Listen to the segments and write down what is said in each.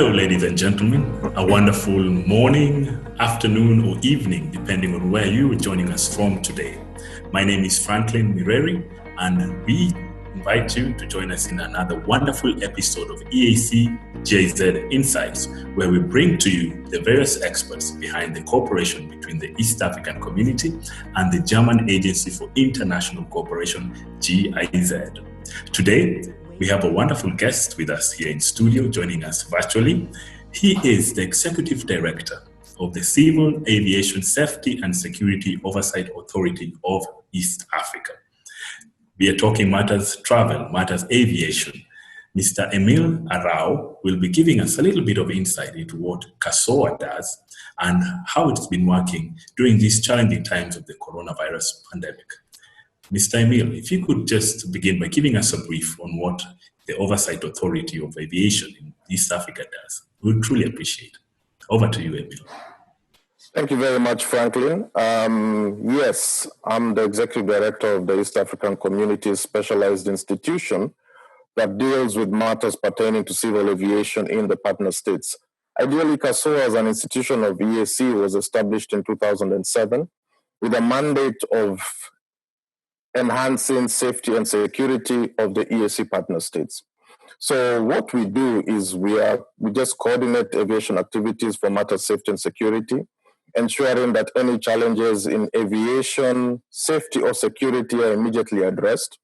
Hello, ladies and gentlemen. A wonderful morning, afternoon, or evening, depending on where you are joining us from today. My name is Franklin Mireri, and we invite you to join us in another wonderful episode of EAC-GIZ Insights, where we bring to you the various experts behind the cooperation between the East African community and the German Agency for International Cooperation, GIZ. Today, we have a wonderful guest with us here in studio, joining us virtually. He is the Executive Director of the Civil Aviation Safety and Security Oversight Authority of East Africa. We are talking matters travel, matters aviation. Mr. Emile Aroa will be giving us a little bit of insight into what CASSOA does and how it's been working during these challenging times of the coronavirus pandemic. Mr. Emile, if you could just begin by giving us a brief on what the Oversight Authority of Aviation in East Africa does, we would truly appreciate. Over to you, Emile. Thank you very much, Franklin. Yes, I'm the Executive Director of the East African Community's specialized institution that deals with matters pertaining to civil aviation in the partner states. Ideally, CASSOA as an institution of EAC was established in 2007 with a mandate of enhancing safety and security of the EAC partner states. So what we do is we just coordinate aviation activities for matters safety and security, ensuring that any challenges in aviation safety or security are immediately addressed.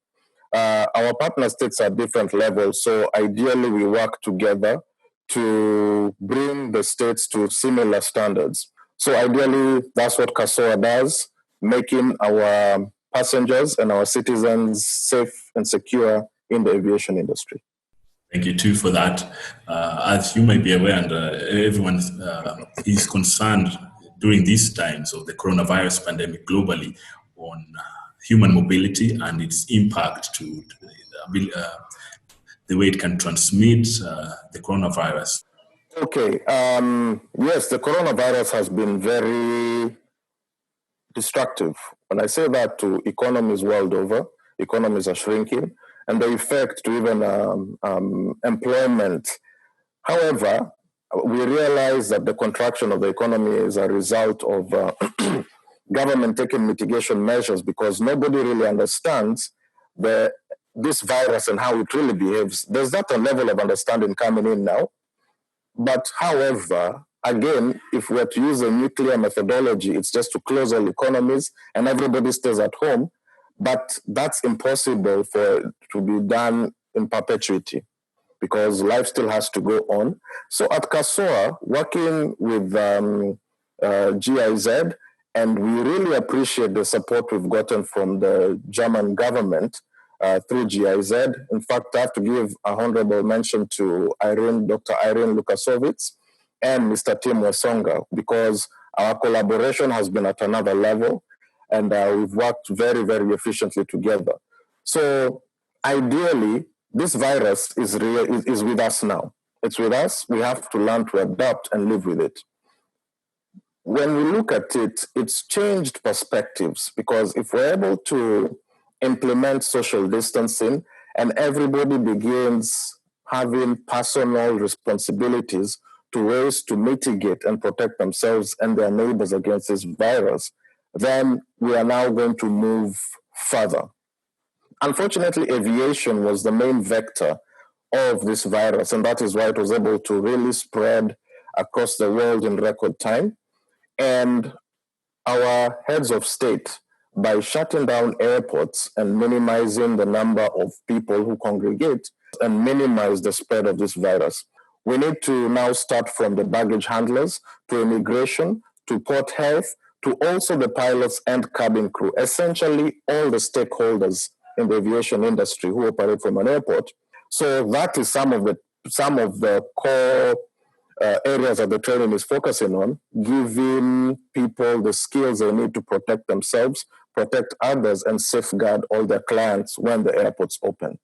Our partner states are different levels, so ideally we work together to bring the states to similar standards. So ideally, that's what CASSOA does, making our passengers and our citizens safe and secure in the aviation industry. Thank you too for that. As you may be aware, and everyone is concerned during these times of the coronavirus pandemic globally on human mobility and its impact to the way it can transmit the coronavirus. Okay. Yes, the coronavirus has been very destructive. When I say that to economies world over, economies are shrinking, and the effect to even employment. However, we realize that the contraction of the economy is a result of government taking mitigation measures because nobody really understands this virus and how it really behaves. There's not a level of understanding coming in now. But however, again, if we're to use a nuclear methodology, it's just to close all economies and everybody stays at home. But that's impossible to be done in perpetuity because life still has to go on. So at CASSOA, working with GIZ, and we really appreciate the support we've gotten from the German government through GIZ. In fact, I have to give a honorable mention to Dr. Irene Lukasowicz and Mr. Tim Wesonga, because our collaboration has been at another level and we've worked very, very efficiently together. So ideally, this virus is with us now. It's with us. We have to learn to adapt and live with it. When we look at it, it's changed perspectives because if we're able to implement social distancing and everybody begins having personal responsibilities to ways to mitigate and protect themselves and their neighbors against this virus, then we are now going to move further. Unfortunately, aviation was the main vector of this virus, and that is why it was able to really spread across the world in record time. And our heads of state, by shutting down airports and minimizing the number of people who congregate and minimize the spread of this virus, we need to now start from the baggage handlers to immigration, to port health, to also the pilots and cabin crew, essentially all the stakeholders in the aviation industry who operate from an airport. So that is some of the core areas that the training is focusing on, giving people the skills they need to protect themselves, protect others, and safeguard all their clients when the airports open.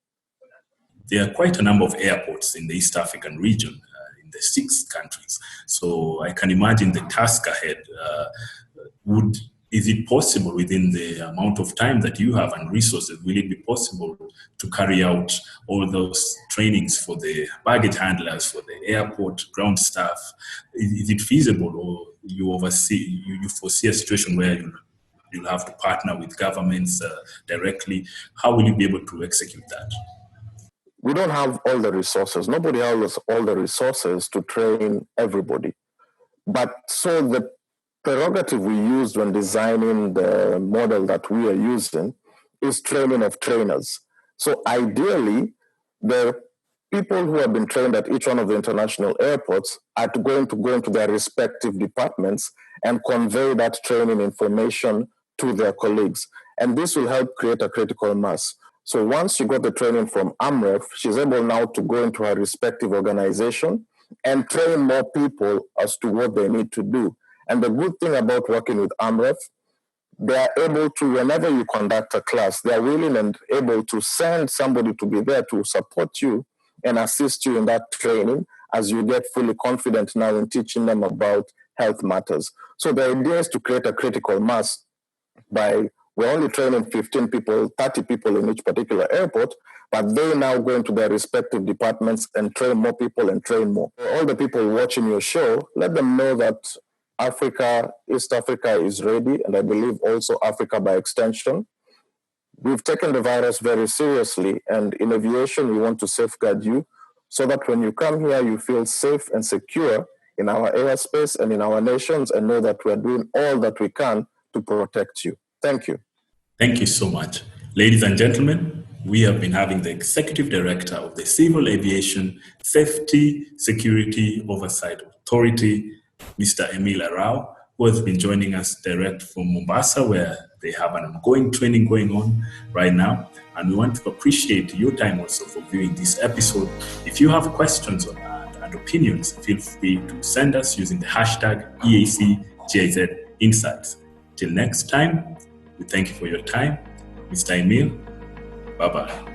There are quite a number of airports in the East African region, in the 6 countries. So I can imagine the task ahead would is it possible within the amount of time that you have and resources, will it be possible to carry out all those trainings for the baggage handlers, for the airport ground staff? Is it feasible, or you foresee a situation where you'll have to partner with governments directly? How will you be able to execute that? We don't have all the resources. Nobody has all the resources to train everybody. But so the prerogative we used when designing the model that we are using is training of trainers. So ideally, the people who have been trained at each one of the international airports are going to go into their respective departments and convey that training information to their colleagues. And this will help create a critical mass. So once you got the training from AMREF, she's able now to go into her respective organization and train more people as to what they need to do. And the good thing about working with AMREF, they are able to, whenever you conduct a class, they are willing and able to send somebody to be there to support you and assist you in that training as you get fully confident now in teaching them about health matters. So the idea is to create a critical mass by, we're only training 15 people, 30 people in each particular airport, but they now go into their respective departments and train more people and train more. For all the people watching your show, let them know that Africa, East Africa is ready, and I believe also Africa by extension. We've taken the virus very seriously, and in aviation, we want to safeguard you so that when you come here, you feel safe and secure in our airspace and in our nations, and know that we're doing all that we can to protect you. Thank you. Thank you so much. Ladies and gentlemen, we have been having the Executive Director of the Civil Aviation Safety, Security, Oversight Authority, Mr. Emile Aroa, who has been joining us direct from Mombasa, where they have an ongoing training going on right now. And we want to appreciate your time also for viewing this episode. If you have questions on that and opinions, feel free to send us using the hashtag EAC-GIZ Insights. Till next time, we thank you for your time. Mr. Emile, bye-bye.